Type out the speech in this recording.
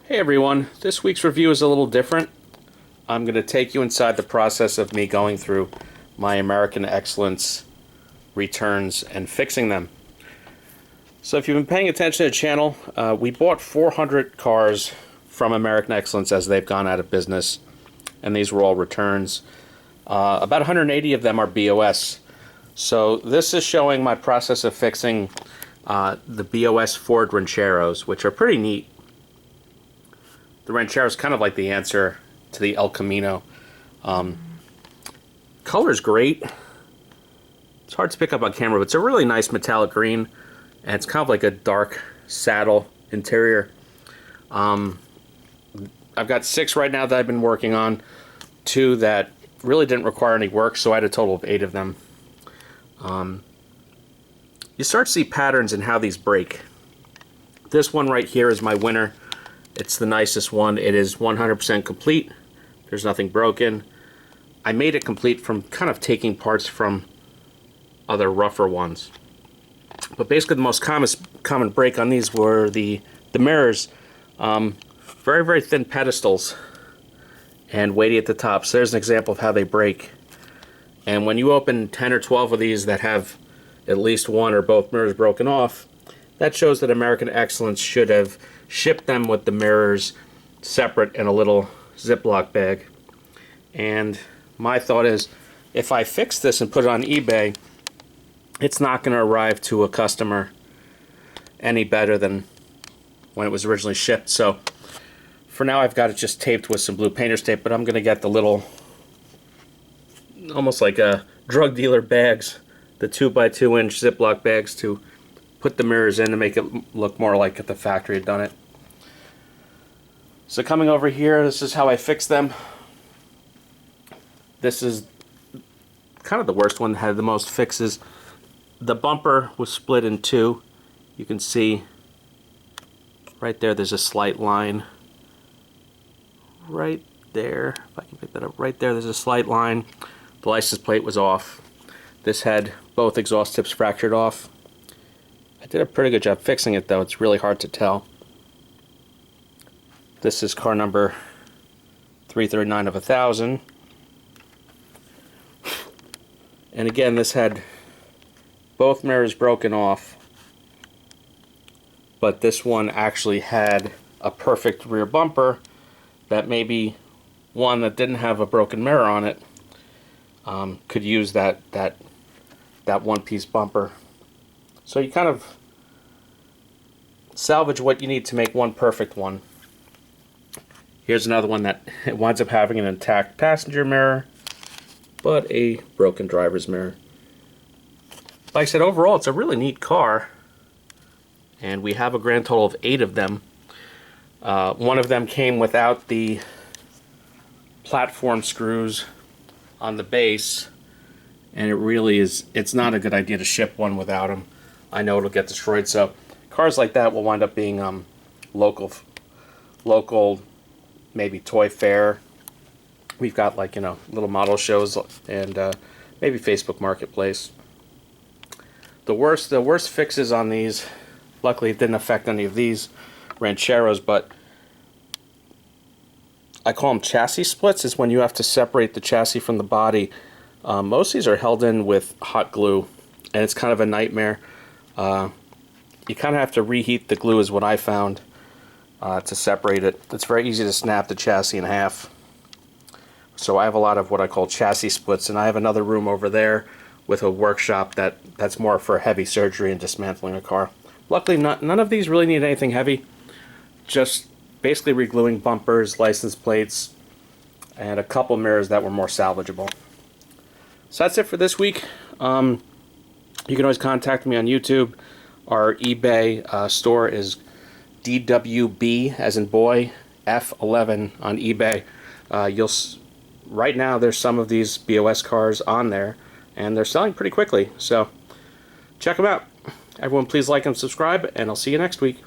Hey everyone, this week's review is a little different. I'm going to take you inside the process of me going through my American Excellence returns and fixing them. So if you've been paying attention to the channel, we bought 400 cars from American Excellence as they've gone out of business, and these were all returns. About 180 of them are BOS. So this is showing my process of fixing the BOS Ford Rancheros, which are pretty neat. The Ranchero is kind of like the answer to the El Camino. Color's great. It's hard to pick up on camera, but it's a really nice metallic green, and it's kind of like a dark saddle interior. I've got 6 right now that I've been working on, 2 that really didn't require any work, so I had a total of 8 of them. You start to see patterns in how these break. This one right here is my winner. It's the nicest one. It is 100% complete. There's nothing broken. I made it complete from kind of taking parts from other rougher ones. But basically the most common break on these were the mirrors. Very, very thin pedestals and weighty at the top. So there's an example of how they break. And when you open 10 or 12 of these that have at least one or both mirrors broken off, that shows that American Excellence should have shipped them with the mirrors separate in a little Ziploc bag. And my thought is, if I fix this and put it on eBay, it's not going to arrive to a customer any better than when it was originally shipped. So for now I've got it just taped with some blue painter's tape, but I'm going to get the little, almost like a drug dealer bags, the 2x2 inch Ziploc bags, to put the mirrors in to make it look more like the factory had done it. So coming over here, this is how I fixed them. This is kind of the worst one that had the most fixes. The bumper was split in 2. You can see right there, there's a slight line. Right there, if I can pick that up, right there, there's a slight line. The license plate was off. This had both exhaust tips fractured off. I did a pretty good job fixing it, though. It's really hard to tell. This is car number 339 of 1,000. And again, this had both mirrors broken off, but this one actually had a perfect rear bumper that maybe one that didn't have a broken mirror on it could use that one-piece bumper. So you kind of salvage what you need to make one perfect one. Here's another one that it winds up having an intact passenger mirror, but a broken driver's mirror. Like I said, overall it's a really neat car, and we have a grand total of 8 of them. One of them came without the platform screws on the base, and it really is, it's not a good idea to ship one without them. I know it'll get destroyed, so cars like that will wind up being local, maybe toy fair. We've got, like, little model shows and maybe Facebook Marketplace. The worst fixes on these, luckily it didn't affect any of these Rancheros, but I call them chassis splits, is when you have to separate the chassis from the body. Most of these are held in with hot glue, and it's kind of a nightmare. You kind of have to reheat the glue, is what I found, to separate it. It's very easy to snap the chassis in half. So I have a lot of what I call chassis splits, and I have another room over there with a workshop that's more for heavy surgery and dismantling a car. Luckily, none of these really need anything heavy. Just basically regluing bumpers, license plates, and a couple mirrors that were more salvageable. So that's it for this week. You can always contact me on YouTube. Our eBay store is DWB, as in boy, F11 on eBay. Right now there's some of these BOS cars on there, and they're selling pretty quickly. So check them out. Everyone, please like and subscribe, and I'll see you next week.